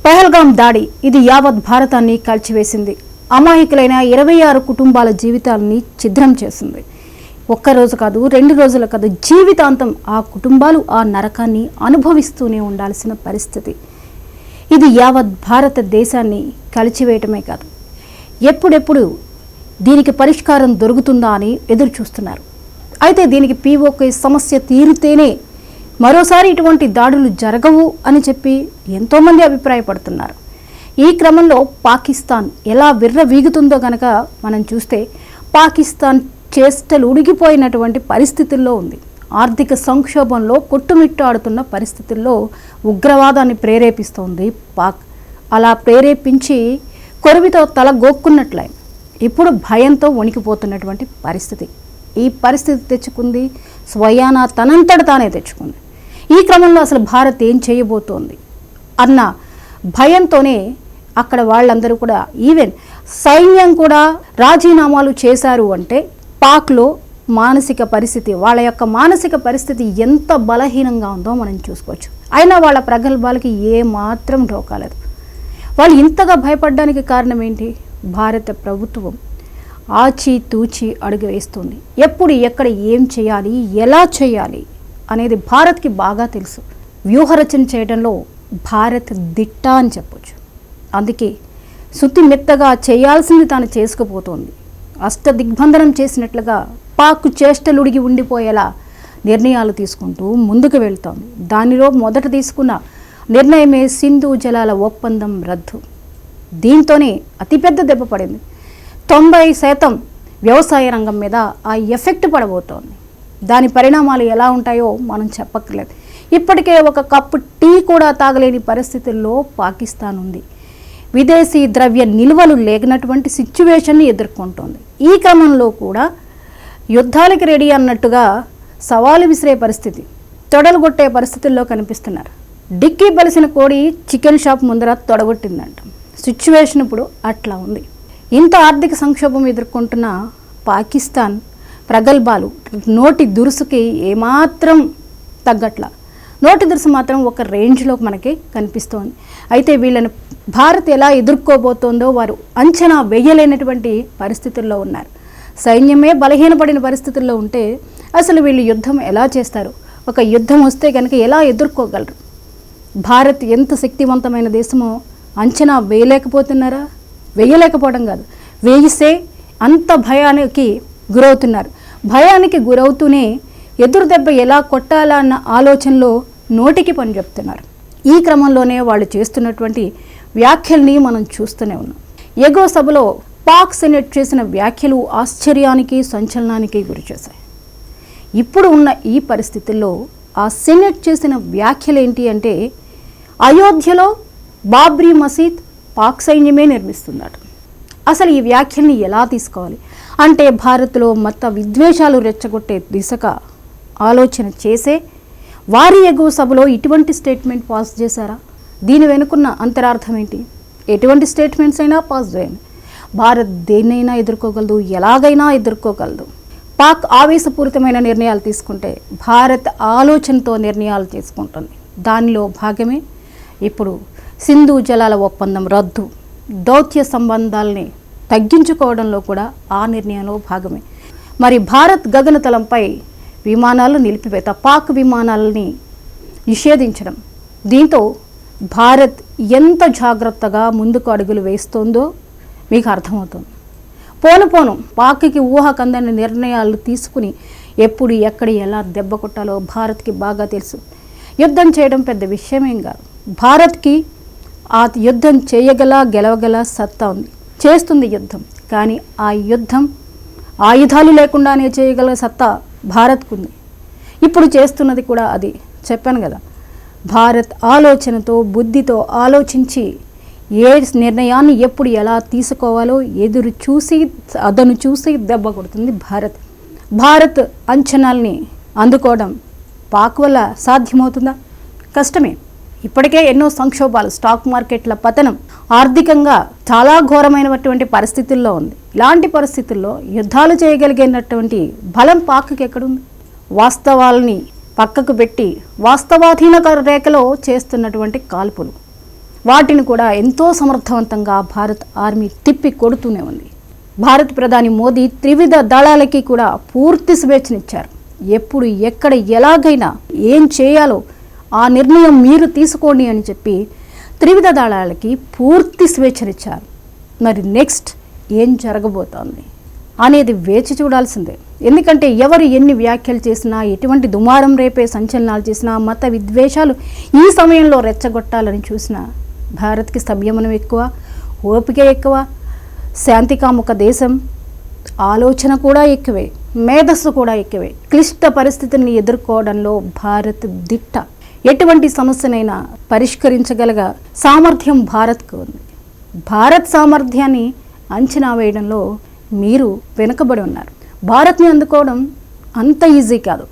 పహల్గాం దాడి ఇది యావత్ భారతాన్ని కలిచివేసింది. అమాయకులైన 26 కుటుంబాల జీవితాలని ఛిద్రం చేసింది. ఒక్కరోజు కాదు, 2 రోజులు కాదు, జీవితాంతం ఆ కుటుంబాలు ఆ నరకాన్ని అనుభవిస్తూనే ఉండాల్సిన పరిస్థితి. ఇది యావత్ భారతదేశాన్ని కలిచివేయటమే కాదు, ఎప్పుడెప్పుడు దీనికి పరిష్కారం దొరుకుతుందా అని ఎదురు చూస్తున్నారు. అయితే దీనికి POK సమస్య తీరితేనే మరోసారి ఇటువంటి దాడులు జరగవు అని చెప్పి ఎంతోమంది అభిప్రాయపడుతున్నారు. ఈ క్రమంలో పాకిస్తాన్ ఎలా విర్రవీగుతుందో గనక మనం చూస్తే, పాకిస్తాన్ చేష్టలు ఉడిగిపోయినటువంటి పరిస్థితుల్లో ఉంది. ఆర్థిక సంక్షోభంలో కొట్టుమిట్టాడుతున్న పరిస్థితుల్లో ఉగ్రవాదాన్ని ప్రేరేపిస్తోంది పాక్. అలా ప్రేరేపించి కొరివితో తల గోక్కున్నట్లే ఇప్పుడు భయంతో వణికిపోతున్నటువంటి పరిస్థితి. ఈ పరిస్థితి తెచ్చుకుంది స్వయానా తనంతట తానే తెచ్చుకుంది. ఈ క్రమంలో అసలు భారత్ ఏం చేయబోతోంది అన్న భయంతోనే అక్కడ వాళ్ళందరూ కూడా, ఈవెన్ సైన్యం కూడా రాజీనామాలు చేశారు అంటే పాక్లో మానసిక పరిస్థితి, వాళ్ళ యొక్క మానసిక పరిస్థితి ఎంత బలహీనంగా ఉందో మనం చూసుకోవచ్చు. అయినా వాళ్ళ ప్రగల్భాలకి ఏమాత్రం ఢోకాలేదు. వాళ్ళు ఇంతగా భయపడడానికి కారణం ఏంటి? భారత ప్రభుత్వం ఆచితూచి అడుగు వేస్తుంది. ఎప్పుడు ఎక్కడ ఏం చేయాలి, ఎలా చేయాలి అనేది భారత్కి బాగా తెలుసు. వ్యూహరచన చేయడంలో భారత్ దిట్ట అని చెప్పొచ్చు. అందుకే శుద్ధి మెత్తగా చేయాల్సింది తాను చేసుకుపోతోంది. అష్టదిగ్బంధనం చేసినట్లుగా పాక్ చేష్టలుడిగి ఉండిపోయేలా నిర్ణయాలు తీసుకుంటూ ముందుకు వెళ్తోంది. దానిలో మొదట తీసుకున్న నిర్ణయమే సింధు జలాల ఒప్పందం రద్దు. దీంతోనే అతిపెద్ద దెబ్బ పడింది. 90% వ్యవసాయ రంగం మీద ఆ ఎఫెక్ట్ పడబోతోంది. దాని పరిణామాలు ఎలా ఉంటాయో మనం చెప్పక్కర్లేదు. ఇప్పటికే ఒక కప్పు టీ కూడా తాగలేని పరిస్థితుల్లో పాకిస్తాన్ ఉంది. విదేశీ ద్రవ్య నిల్వలు లేనటువంటి సిచ్యువేషన్ని ఎదుర్కొంటోంది. ఈ క్రమంలో కూడా యుద్ధాలకి రెడీ అన్నట్టుగా సవాలు విసిరే పరిస్థితి, తొడలుగొట్టే పరిస్థితుల్లో కనిపిస్తున్నారు. డిక్కీ బలిసిన కోడి చికెన్ షాప్ ముందర తొడగొట్టిందంట. సిచ్యువేషన్ ఇప్పుడు అట్లా ఉంది. ఇంత ఆర్థిక సంక్షోభం ఎదుర్కొంటున్న పాకిస్తాన్ ప్రగల్భాలు నోటి దురుసుకి ఏమాత్రం తగ్గట్ల, నోటి దురుసు మాత్రం ఒక రేంజ్లో మనకి కనిపిస్తోంది. అయితే వీళ్ళని భారత్ ఎలా ఎదుర్కోబోతోందో వారు అంచనా వేయలేనటువంటి పరిస్థితుల్లో ఉన్నారు. సైన్యమే బలహీనపడిన పరిస్థితుల్లో ఉంటే అసలు వీళ్ళు యుద్ధం ఎలా చేస్తారు? ఒక యుద్ధం వస్తే కనుక ఎలా ఎదుర్కోగలరు? భారత్ ఎంత శక్తివంతమైన దేశమో అంచనా వేయలేకపోతున్నారా? వేయలేకపోవడం కాదు, వేయిస్తే అంత భయానికి గురవుతున్నారు. భయానికి గురవుతూనే ఎదురు దెబ్బ ఎలా కొట్టాలా అన్న ఆలోచనలో నోటికి పని చెప్తున్నారు. ఈ క్రమంలోనే వాళ్ళు చేస్తున్నటువంటి వ్యాఖ్యల్ని మనం చూస్తూనే ఉన్నాం. ఎగో సభలో పాక్ సెనెట్ చేసిన వ్యాఖ్యలు ఆశ్చర్యానికి సంచలనానికి గురిచేశాయి. ఇప్పుడు ఉన్న ఈ పరిస్థితుల్లో ఆ సెనెట్ చేసిన వ్యాఖ్యలు ఏంటి అంటే, అయోధ్యలో బాబ్రీ మసీద్ పాక్ సైన్యమే నిర్మిస్తుందట. అసలు ఈ వ్యాఖ్యల్ని ఎలా తీసుకోవాలి అంటే, భారత్లో మత విద్వేషాలు రెచ్చగొట్టే దిశగా ఆలోచన చేసే వారి ఎగువ సభలో ఇటువంటి స్టేట్మెంట్ పాస్ చేశారా? దీని వెనుకున్న అంతరార్థం ఏంటి? ఎటువంటి స్టేట్మెంట్స్ అయినా పాస్ చేయండి, భారత్ దేన్నైనా ఎదుర్కోగలదు, ఎలాగైనా ఎదుర్కోగలదు. పాక్ ఆవేశపూరితమైన నిర్ణయాలు తీసుకుంటే భారత్ ఆలోచనతో నిర్ణయాలు తీసుకుంటుంది. దానిలో భాగమే ఇప్పుడు సింధు జలాల ఒప్పందం రద్దు, దౌత్య సంబంధాలని తగ్గించుకోవడంలో కూడా ఆ నిర్ణయంలో భాగమే. మరి భారత్ గగనతలంపై విమానాలు నిలిపివేత, పాక్ విమానాలని నిషేధించడం, దీంతో భారత్ ఎంత జాగ్రత్తగా ముందుకు అడుగులు వేస్తోందో మీకు అర్థమవుతుంది. పోను పోను పాక్కి ఊహకందని నిర్ణయాలు తీసుకుని ఎప్పుడు ఎక్కడ ఎలా దెబ్బ కొట్టాలో భారత్కి బాగా తెలుసు. యుద్ధం చేయడం పెద్ద విషయమేం కాదు. భారత్కి ఆ యుద్ధం చేయగల గెలవగల సత్తా ఉంది, చేస్తుంది యుద్ధం. కానీ ఆ యుద్ధం ఆయుధాలు లేకుండానే చేయగల సత్తా భారత్కు ఉంది. ఇప్పుడు చేస్తున్నది కూడా అది. చెప్పాను కదా, భారత్ ఆలోచనతో బుద్ధితో ఆలోచించి ఏ నిర్ణయాన్ని ఎప్పుడు ఎలా తీసుకోవాలో ఎదురు చూసి అదను చూసి దెబ్బ కొడుతుంది భారత్. భారత్ అంచనాల్ని అందుకోవడం పాక్ వల్ల సాధ్యమవుతుందా? కష్టమే. ఇప్పటికే ఎన్నో సంక్షోభాలు, స్టాక్ మార్కెట్ల పతనం, ఆర్థికంగా చాలా ఘోరమైనటువంటి పరిస్థితుల్లో ఉంది. ఇలాంటి పరిస్థితుల్లో యుద్ధాలు చేయగలిగినటువంటి బలం పాక్కి ఎక్కడుంది? వాస్తవాలని పక్కకు పెట్టి వాస్తవాధీన రేఖలో చేస్తున్నటువంటి కాల్పులు, వాటిని కూడా ఎంతో సమర్థవంతంగా భారత్ ఆర్మీ తిప్పి కొడుతూనే ఉంది. భారత ప్రధాని మోదీ త్రివిధ దళాలకి కూడా పూర్తి స్వేచ్ఛనిచ్చారు. ఎప్పుడు ఎక్కడ ఎలాగైనా ఏం చేయాలో ఆ నిర్ణయం మీరు తీసుకోండి అని చెప్పి త్రివిధ దళాలకి పూర్తి స్వేచ్ఛనిచ్చారు. మరి నెక్స్ట్ ఏం జరగబోతోంది అనేది వేచి చూడాల్సిందే. ఎందుకంటే ఎవరు ఎన్ని వ్యాఖ్యలు చేసినా, ఎటువంటి దుమారం రేపే సంచలనాలు చేసినా, మత విద్వేషాలు ఈ సమయంలో రెచ్చగొట్టాలని చూసినా భారత్కి సంయమనం ఎక్కువ, ఓపిక ఎక్కువ, శాంతికాముక దేశం, ఆలోచన కూడా ఎక్కువే, మేధస్సు కూడా ఎక్కువే. క్లిష్ట పరిస్థితిని ఎదుర్కోవడంలో భారత్ దిట్ట. ఎటువంటి సమస్యనైనా పరిష్కరించగలగ సామర్థ్యం భారత్కు ఉంది. భారత్ సామర్థ్యాన్ని అంచనా వేయడంలో మీరు వెనుకబడి ఉన్నారు. భారత్ని అందుకోవడం అంత ఈజీ కాదు.